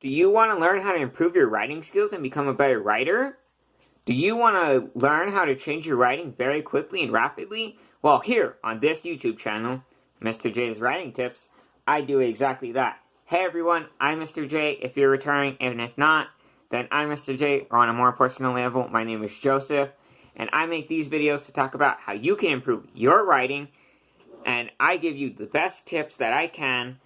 Do you want to learn how to improve your writing skills and become a better writer? Do you want to learn how to change your writing very quickly and rapidly? Well, here on this YouTube channel, Mr. J's Writing Tips, I do exactly that. Hey everyone, I'm Mr. J if you're returning, and if not, then I'm Mr. J, or on a more personal level, my name is Joseph, and I make these videos to talk about how you can improve your writing, and I give you the best tips that I can,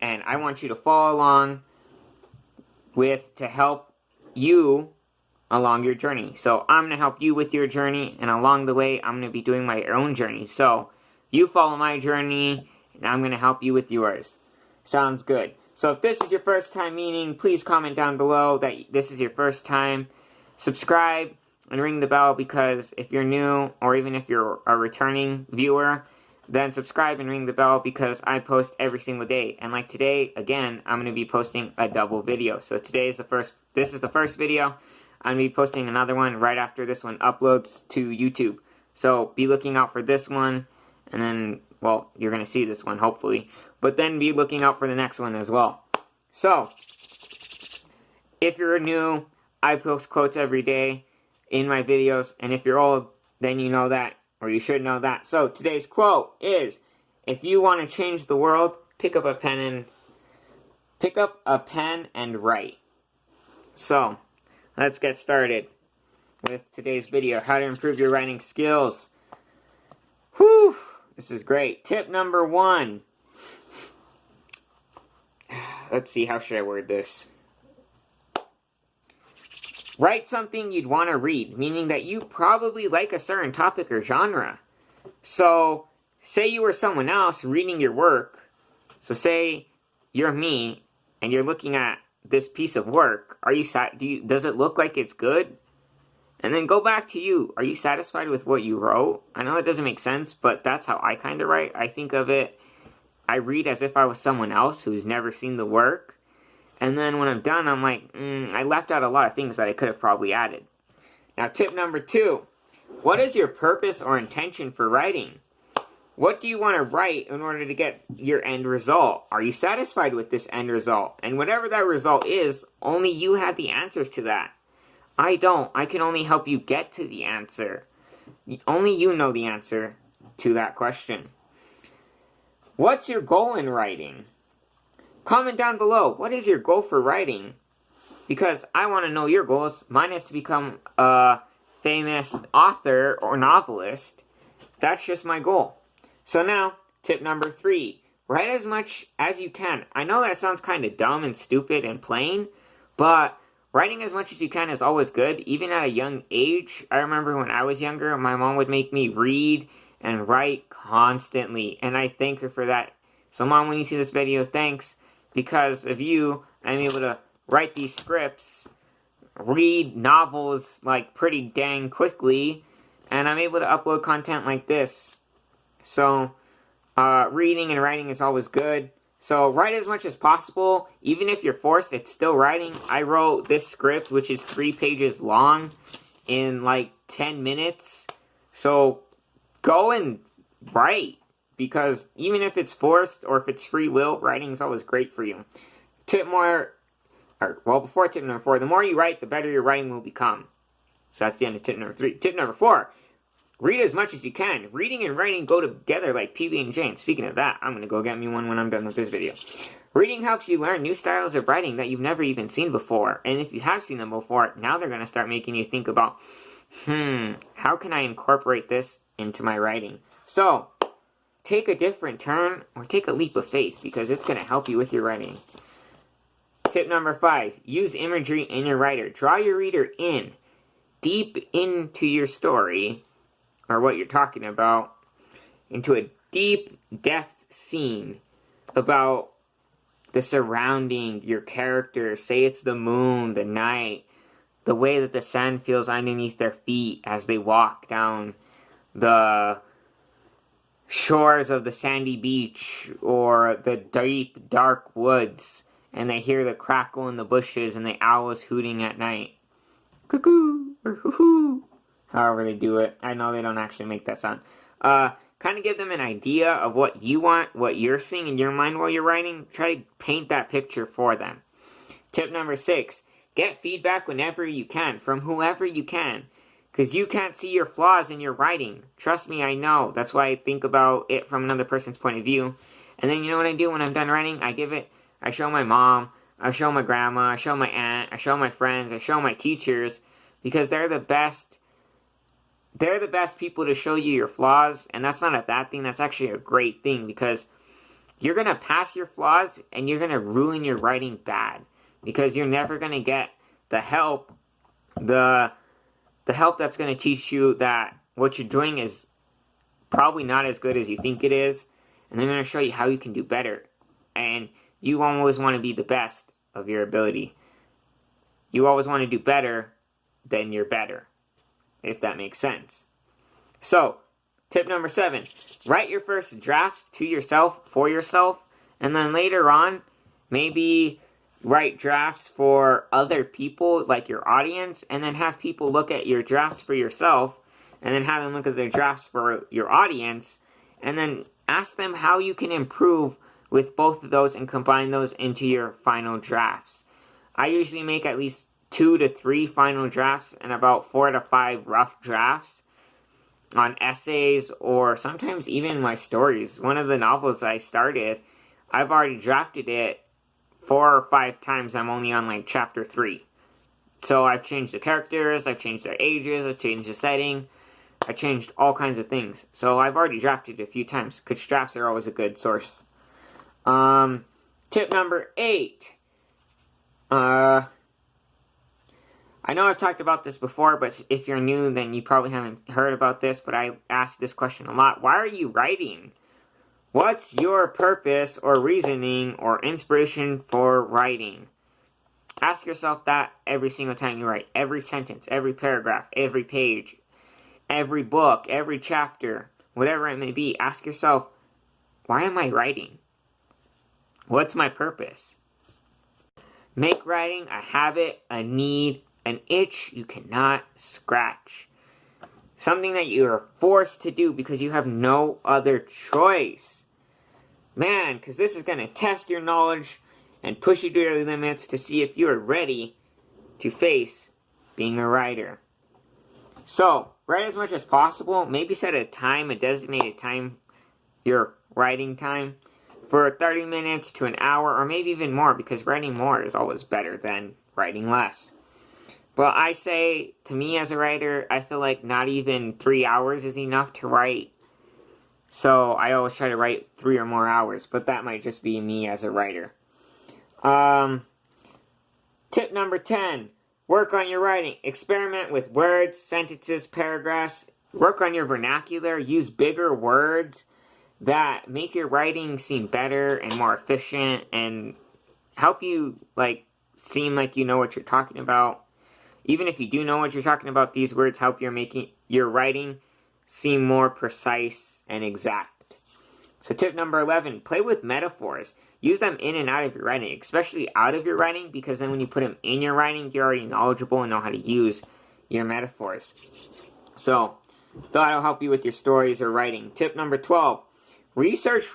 and I want you to follow along with to help you along your journey. So I'm going to help you with your journey, and along the way, I'm going to be doing my own journey. So you follow my journey, and I'm going to help you with yours. Sounds good. So if this is your first time meeting, please comment down below that this is your first time. Subscribe and ring the bell, because if you're new, or even if you're a returning viewer, then subscribe and ring the bell, because I post every single day. And like today, again, I'm going to be posting a double video. So this is the first video. I'm going to be posting another one right after this one uploads to YouTube. So be looking out for this one, and then, well, you're going to see this one, hopefully. But then be looking out for the next one as well. So, if you're new, I post quotes every day in my videos. And if you're old, then you know that, or you should know that. So, today's quote is, if you want to change the world, pick up a pen and write. So, let's get started with today's video, how to improve your writing skills. Whew, this is great. Tip number 1. Let's see, how should I word this? Write something you'd want to read, meaning that you probably like a certain topic or genre. So, say you were someone else reading your work. So say you're me, and you're looking at this piece of work. Does it look like it's good? And then go back to you. Are you satisfied with what you wrote? I know it doesn't make sense, but that's how I kind of write. I think of it, I read as if I was someone else who's never seen the work. And then when I'm done, I'm like, I left out a lot of things that I could have probably added. Now, tip number 2. What is your purpose or intention for writing? What do you want to write in order to get your end result? Are you satisfied with this end result? And whatever that result is, only you have the answers to that. I don't. I can only help you get to the answer. Only you know the answer to that question. What's your goal in writing? Comment down below. What is your goal for writing? Because I want to know your goals. Mine is to become a famous author or novelist. That's just my goal. So now, tip number 3. Write as much as you can. I know that sounds kind of dumb and stupid and plain, but writing as much as you can is always good, even at a young age. I remember when I was younger, my mom would make me read and write constantly, and I thank her for that. So Mom, when you see this video, thanks. Because of you, I'm able to write these scripts, read novels like pretty dang quickly, and I'm able to upload content like this. So, reading and writing is always good. So, write as much as possible. Even if you're forced, it's still writing. I wrote this script, which is 3 pages long, in like 10 minutes. So, go and write. Because even if it's forced or if it's free will, writing is always great for you. Before tip number 4, the more you write, the better your writing will become. So that's the end of tip number 3. Tip number 4, read as much as you can. Reading and writing go together like PB and J. And speaking of that, I'm going to go get me one when I'm done with this video. Reading helps you learn new styles of writing that you've never even seen before. And if you have seen them before, now they're going to start making you think about, how can I incorporate this into my writing? So, take a different turn, or take a leap of faith, because it's going to help you with your writing. Tip number 5, use imagery in your writer. Draw your reader in, deep into your story, or what you're talking about, into a deep depth scene about the surrounding, your character. Say it's the moon, the night, the way that the sand feels underneath their feet as they walk down the shores of the sandy beach, or the deep, dark woods, and they hear the crackle in the bushes and the owls hooting at night. Cuckoo, or hoo-hoo. However they do it. I know they don't actually make that sound. Kind of give them an idea of what you want, what you're seeing in your mind while you're writing. Try to paint that picture for them. Tip number 6, get feedback whenever you can, from whoever you can. Because you can't see your flaws in your writing. Trust me, I know. That's why I think about it from another person's point of view. And then you know what I do when I'm done writing? I show my mom, I show my grandma, I show my aunt, I show my friends, I show my teachers. Because they're the best people to show you your flaws. And that's not a bad thing, that's actually a great thing. Because you're going to pass your flaws and you're going to ruin your writing bad. Because you're never going to get the help, the help that's going to teach you that what you're doing is probably not as good as you think it is, and they're going to show you how you can do better. And you always want to be the best of your ability. You always want to do better than you're better, if that makes sense. So, tip number 7, write your first drafts to yourself, for yourself, and then later on, maybe write drafts for other people, like your audience, and then have people look at your drafts for yourself, and then have them look at their drafts for your audience, and then ask them how you can improve with both of those and combine those into your final drafts. I usually make at least 2 to 3 final drafts and about 4 to 5 rough drafts on essays or sometimes even my stories. One of the novels I started, I've already drafted it 4 or 5 times. I'm only on like chapter 3. So I've changed the characters, I've changed their ages, I've changed the setting, I changed all kinds of things. So I've already drafted it a few times, because drafts are always a good source. Tip number 8. I know I've talked about this before, but if you're new, then you probably haven't heard about this, but I ask this question a lot. Why are you writing? What's your purpose or reasoning or inspiration for writing? Ask yourself that every single time you write. Every sentence, every paragraph, every page, every book, every chapter, whatever it may be. Ask yourself, why am I writing? What's my purpose? Make writing a habit, a need, an itch you cannot scratch. Something that you are forced to do because you have no other choice. Man, because this is going to test your knowledge and push you to your limits to see if you are ready to face being a writer. So, write as much as possible. Maybe set a time, a designated time, your writing time, for 30 minutes to an hour, or maybe even more, because writing more is always better than writing less. But I say, to me as a writer, I feel like not even 3 hours is enough to write. So I always try to write 3 or more hours, but that might just be me as a writer. Tip number 10, work on your writing. Experiment with words, sentences, paragraphs. Work on your vernacular. Use bigger words that make your writing seem better and more efficient and help you seem like you know what you're talking about. Even if you do know what you're talking about, these words help your writing seem more precise and exact. So tip number 11, play with metaphors. Use them in and out of your writing, especially out of your writing, because then when you put them in your writing, you're already knowledgeable and know how to use your metaphors. So that'll help you with your stories or writing. Tip number 12, research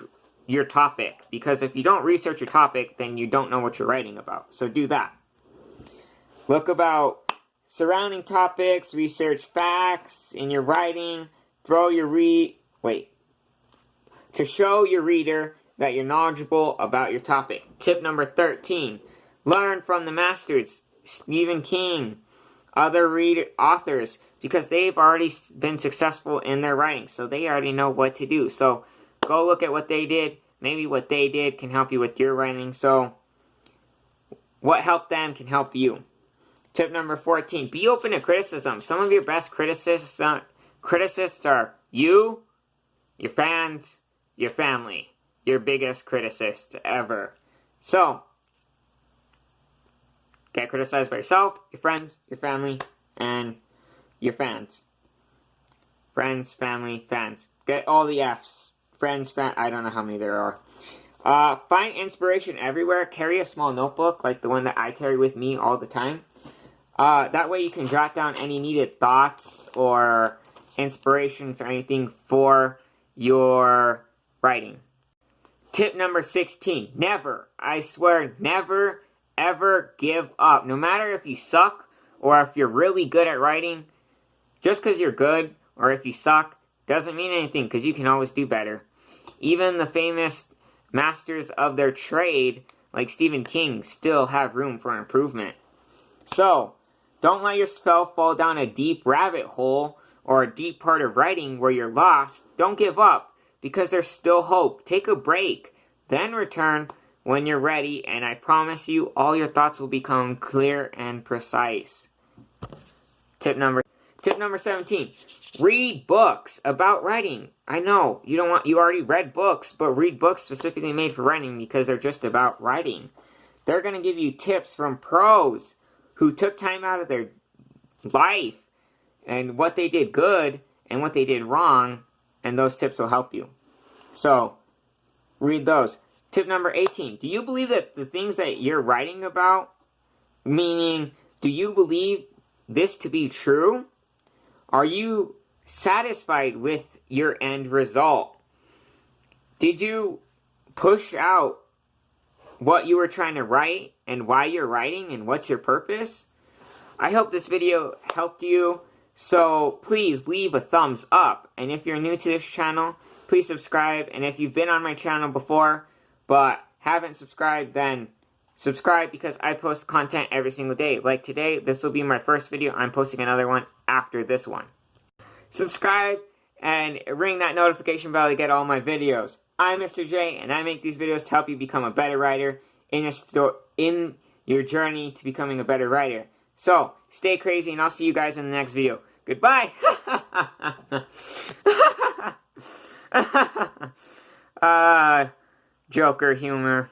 your topic, because if you don't research your topic, then you don't know what you're writing about. So do that. Look about surrounding topics, research facts in your writing, to show your reader that you're knowledgeable about your topic. Tip number 13, learn from the masters, Stephen King, other authors, because they've already been successful in their writing, so they already know what to do. So go look at what they did. Maybe what they did can help you with your writing. So what helped them can help you. Tip number 14, be open to criticism. Some of your best criticists are you, your fans, your family, your biggest critics ever. So, get criticized by yourself, your friends, your family, and your fans. Friends, family, fans. Get all the F's. Friends, I don't know how many there are. Find inspiration everywhere. Carry a small notebook like the one that I carry with me all the time. That way you can jot down any needed thoughts or inspirations or anything for your writing. Tip number 16, never, I swear, never, ever give up. No matter if you suck or if you're really good at writing, just because you're good or if you suck doesn't mean anything, because you can always do better. Even the famous masters of their trade, like Stephen King, still have room for improvement. So, don't let yourself fall down a deep rabbit hole or a deep part of writing where you're lost. Don't give up, because there's still hope. Take a break, then return when you're ready, and I promise you all your thoughts will become clear and precise. Tip number 17. Read books about writing. I know you already read books, but read books specifically made for writing, because they're just about writing. They're going to give you tips from pros who took time out of their life and what they did good and what they did wrong, and those tips will help you. So, read those. Tip number 18. Do you believe that the things that you're writing about, meaning, do you believe this to be true? Are you satisfied with your end result? Did you push out what you were trying to write and why you're writing and what's your purpose? I hope this video helped you, so please leave a thumbs up. And if you're new to this channel, please subscribe. And if you've been on my channel before but haven't subscribed, then subscribe, because I post content every single day. Like today, this will be my first video. I'm posting another one after this one. Subscribe and ring that notification bell to get all my videos. I'm Mr. J, and I make these videos to help you become a better writer in your journey to becoming a better writer. So, stay crazy, and I'll see you guys in the next video. Goodbye! Joker humor.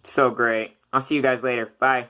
It's so great. I'll see you guys later. Bye.